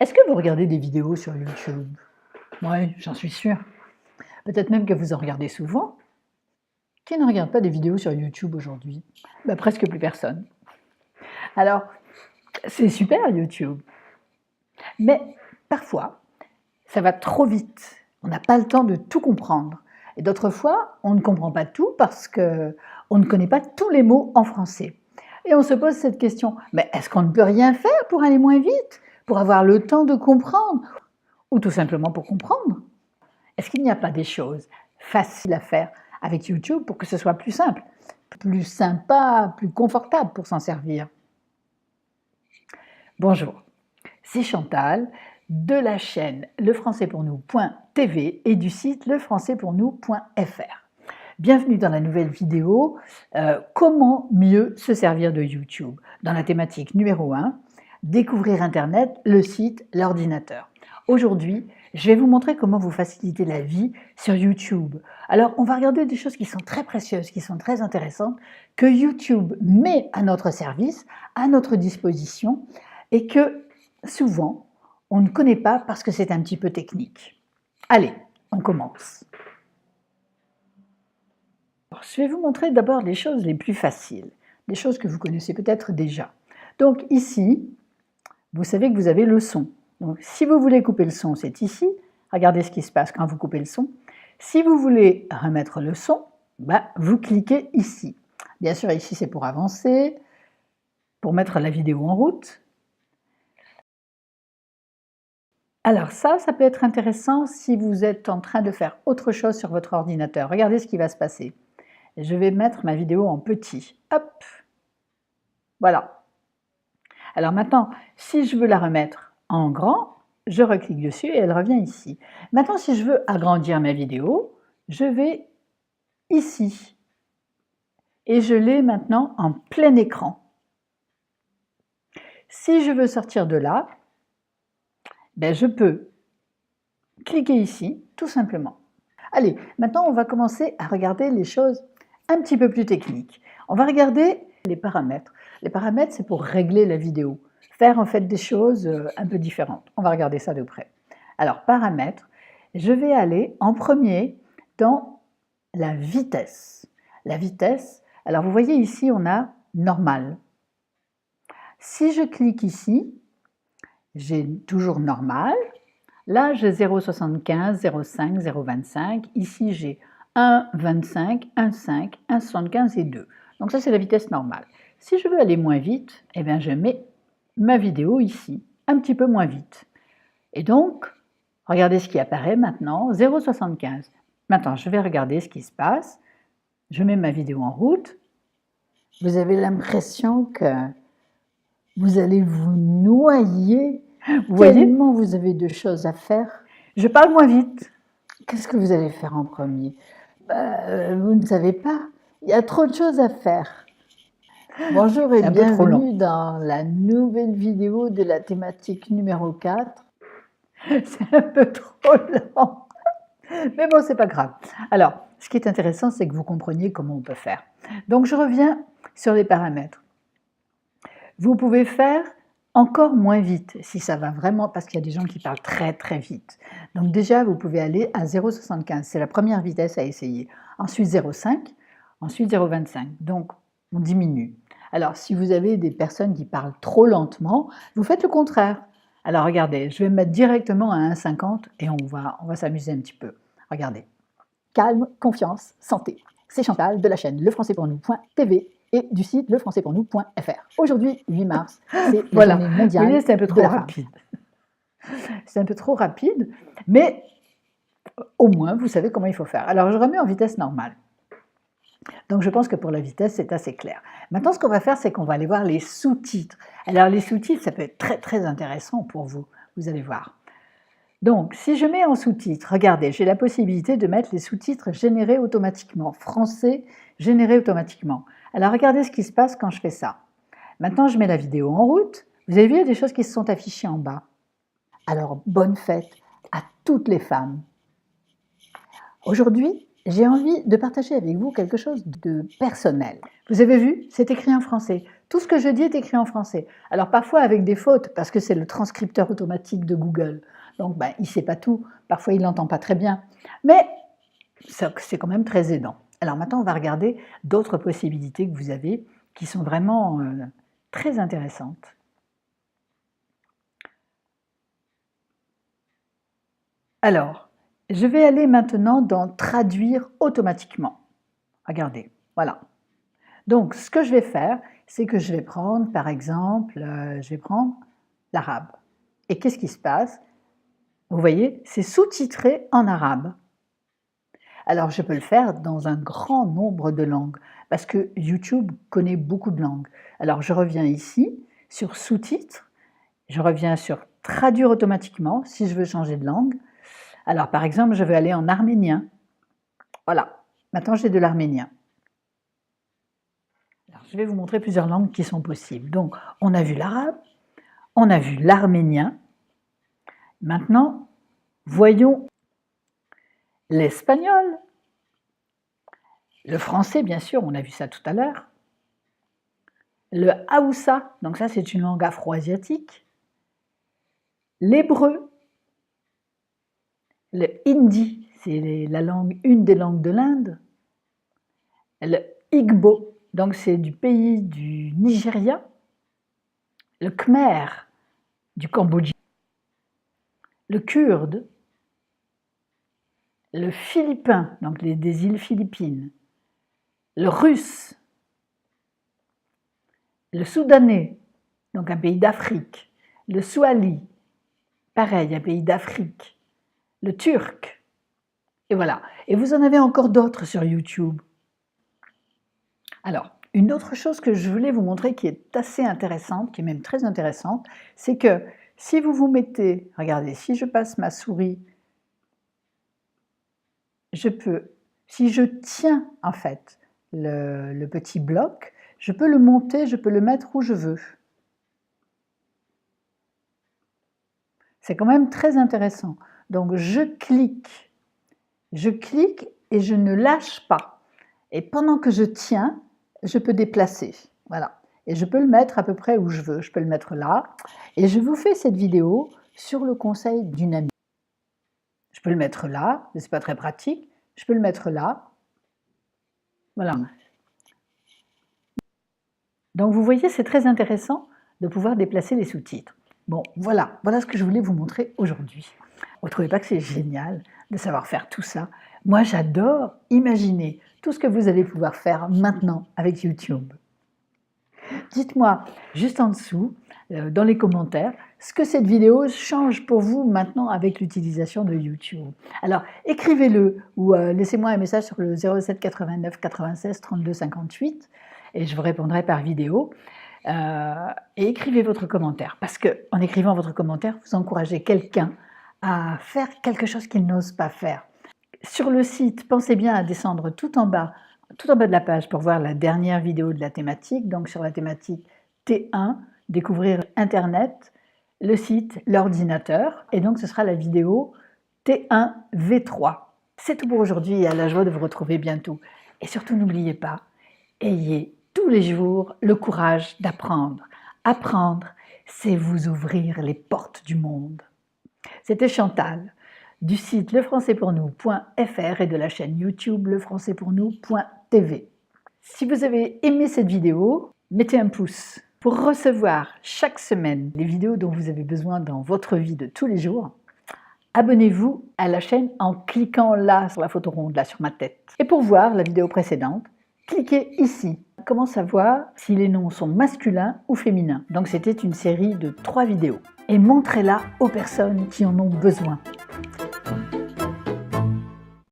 Est-ce que vous regardez des vidéos sur YouTube? Oui, j'en suis sûre. Peut-être même que vous en regardez souvent. Qui ne regarde pas des vidéos sur YouTube aujourd'hui? Presque plus personne. Alors, c'est super YouTube, mais parfois, ça va trop vite. On n'a pas le temps de tout comprendre. Et d'autres fois, on ne comprend pas tout parce qu'on ne connaît pas tous les mots en français. Et on se pose cette question, mais est-ce qu'on ne peut rien faire pour aller moins vite, pour avoir le temps de comprendre, ou tout simplement pour comprendre? Est-ce qu'il n'y a pas des choses faciles à faire avec YouTube pour que ce soit plus simple, plus sympa, plus confortable pour s'en servir? Bonjour, c'est Chantal de la chaîne lefrançaispournous.tv et du site lefrançaispournous.fr. Bienvenue dans la nouvelle vidéo comment mieux se servir de YouTube. Dans la thématique numéro 1, découvrir Internet, le site, l'ordinateur. Aujourd'hui, je vais vous montrer comment vous faciliter la vie sur YouTube. Alors, on va regarder des choses qui sont très précieuses, qui sont très intéressantes, que YouTube met à notre service, à notre disposition, et que souvent, on ne connaît pas parce que c'est un petit peu technique. Allez, on commence. Alors, je vais vous montrer d'abord les choses les plus faciles, des choses que vous connaissez peut-être déjà. Donc ici, vous savez que vous avez le son. Donc, si vous voulez couper le son, c'est ici. Regardez ce qui se passe quand vous coupez le son. Si vous voulez remettre le son, vous cliquez ici. Bien sûr, ici, c'est pour avancer, pour mettre la vidéo en route. Alors ça peut être intéressant si vous êtes en train de faire autre chose sur votre ordinateur. Regardez ce qui va se passer. Je vais mettre ma vidéo en petit. Hop! Voilà. Alors maintenant, si je veux la remettre en grand, je reclique dessus et elle revient ici. Maintenant, si je veux agrandir ma vidéo, je vais ici. Et je l'ai maintenant en plein écran. Si je veux sortir de là, je peux cliquer ici, tout simplement. Allez, maintenant on va commencer à regarder les choses un petit peu plus techniques. On va regarder les paramètres. Les paramètres, c'est pour régler la vidéo, faire en fait des choses un peu différentes. On va regarder ça de près. Alors, paramètres, je vais aller en premier dans la vitesse. La vitesse, alors vous voyez ici, on a normal. Si je clique ici, j'ai toujours normal. Là, j'ai 0,75, 0,5, 0,25. Ici, j'ai 1,25, 1,5, 1,75 et 2. Donc ça, c'est la vitesse normale. Si je veux aller moins vite, je mets ma vidéo ici, un petit peu moins vite. Et donc, regardez ce qui apparaît maintenant, 0,75. Maintenant, je vais regarder ce qui se passe. Je mets ma vidéo en route. Vous avez l'impression que vous allez vous noyer. Vous voyez, tellement vous avez de choses à faire. Je parle moins vite. Qu'est-ce que vous allez faire en premier? Vous ne savez pas. Il y a trop de choses à faire. Bonjour et bienvenue dans la nouvelle vidéo de la thématique numéro 4. C'est un peu trop lent. Mais bon, c'est pas grave. Alors, ce qui est intéressant, c'est que vous compreniez comment on peut faire. Donc, je reviens sur les paramètres. Vous pouvez faire encore moins vite, si ça va vraiment, parce qu'il y a des gens qui parlent très très vite. Donc déjà, vous pouvez aller à 0,75, c'est la première vitesse à essayer. Ensuite 0,5, ensuite 0,25, donc on diminue. Alors si vous avez des personnes qui parlent trop lentement, vous faites le contraire. Alors regardez, je vais me mettre directement à 1,50 et on va s'amuser un petit peu. Regardez. Calme, confiance, santé. C'est Chantal de la chaîne lefrançaispournous.tv et du site lefrançaispournous.fr. Aujourd'hui, 8 mars, c'est la journée mondiale. Vous voyez, c'est un peu trop rapide. C'est un peu trop rapide, mais au moins, vous savez comment il faut faire. Alors, je remets en vitesse normale. Donc, je pense que pour la vitesse, c'est assez clair. Maintenant, ce qu'on va faire, c'est qu'on va aller voir les sous-titres. Alors, les sous-titres, ça peut être très, très intéressant pour vous. Vous allez voir. Donc, si je mets en sous-titres, regardez, j'ai la possibilité de mettre les sous-titres générés automatiquement, français générés automatiquement. Alors, regardez ce qui se passe quand je fais ça. Maintenant, je mets la vidéo en route. Vous avez vu, il y a des choses qui se sont affichées en bas. Alors, bonne fête à toutes les femmes. Aujourd'hui, j'ai envie de partager avec vous quelque chose de personnel. Vous avez vu, c'est écrit en français. Tout ce que je dis est écrit en français. Alors parfois avec des fautes, parce que c'est le transcripteur automatique de Google. Donc il ne sait pas tout, parfois il n'entend pas très bien. Mais c'est quand même très aidant. Alors maintenant, on va regarder d'autres possibilités que vous avez qui sont vraiment très intéressantes. Alors, je vais aller maintenant dans « Traduire automatiquement ». Regardez, voilà. Donc, ce que je vais faire, c'est que je vais prendre, par exemple, je vais prendre l'arabe. Et qu'est-ce qui se passe? Vous voyez, c'est sous-titré en arabe. Alors, je peux le faire dans un grand nombre de langues, parce que YouTube connaît beaucoup de langues. Alors, je reviens ici, sur sous-titres, je reviens sur traduire automatiquement, si je veux changer de langue. Alors, par exemple, je vais aller en arménien. Voilà, maintenant j'ai de l'arménien. Je vais vous montrer plusieurs langues qui sont possibles. Donc, on a vu l'arabe, on a vu l'arménien. Maintenant, voyons l'espagnol, le français, bien sûr, on a vu ça tout à l'heure, le haoussa, donc ça c'est une langue afro-asiatique, l'hébreu, le hindi, c'est une des langues de l'Inde, le igbo, donc c'est du pays du Nigeria, le khmer, du Cambodge, le kurde, le philippin, donc des îles Philippines, le russe, le soudanais, donc un pays d'Afrique, le swahili, pareil, un pays d'Afrique, le turc, et voilà. Et vous en avez encore d'autres sur YouTube. Alors, une autre chose que je voulais vous montrer qui est assez intéressante, qui est même très intéressante, c'est que si vous vous mettez, regardez, si je passe ma souris, je peux, si je tiens en fait le petit bloc, je peux le monter, je peux le mettre où je veux. C'est quand même très intéressant. Donc je clique et je ne lâche pas. Et pendant que je tiens, je peux déplacer. Voilà. Et je peux le mettre à peu près où je veux. Je peux le mettre là. Et je vous fais cette vidéo sur le conseil d'une amie. Je peux le mettre là, mais ce n'est pas très pratique. Je peux le mettre là. Voilà. Donc vous voyez, c'est très intéressant de pouvoir déplacer les sous-titres. Bon, voilà ce que je voulais vous montrer aujourd'hui. Vous ne trouvez pas que c'est génial de savoir faire tout ça? Moi, j'adore imaginer tout ce que vous allez pouvoir faire maintenant avec YouTube. Dites-moi juste en dessous, dans les commentaires, ce que cette vidéo change pour vous maintenant avec l'utilisation de YouTube. Alors, écrivez-le ou laissez-moi un message sur le 07 89 96 32 58 et je vous répondrai par vidéo. Et écrivez votre commentaire, parce qu'en écrivant votre commentaire, vous encouragez quelqu'un à faire quelque chose qu'il n'ose pas faire. Sur le site, pensez bien à descendre tout en bas de la page pour voir la dernière vidéo de la thématique, donc sur la thématique T1, découvrir Internet, le site, l'ordinateur, et donc ce sera la vidéo T1 V3. C'est tout pour aujourd'hui et à la joie de vous retrouver bientôt. Et surtout, n'oubliez pas, ayez tous les jours le courage d'apprendre. Apprendre, c'est vous ouvrir les portes du monde. C'était Chantal, du site lefrançaispournous.fr et de la chaîne YouTube lefrançaispournous.tv. Si vous avez aimé cette vidéo, mettez un pouce. Pour recevoir chaque semaine les vidéos dont vous avez besoin dans votre vie de tous les jours, abonnez-vous à la chaîne en cliquant là sur la photo ronde, là sur ma tête. Et pour voir la vidéo précédente, cliquez ici. Comment savoir si les noms sont masculins ou féminins? Donc c'était une série de 3 vidéos. Et montrez-la aux personnes qui en ont besoin.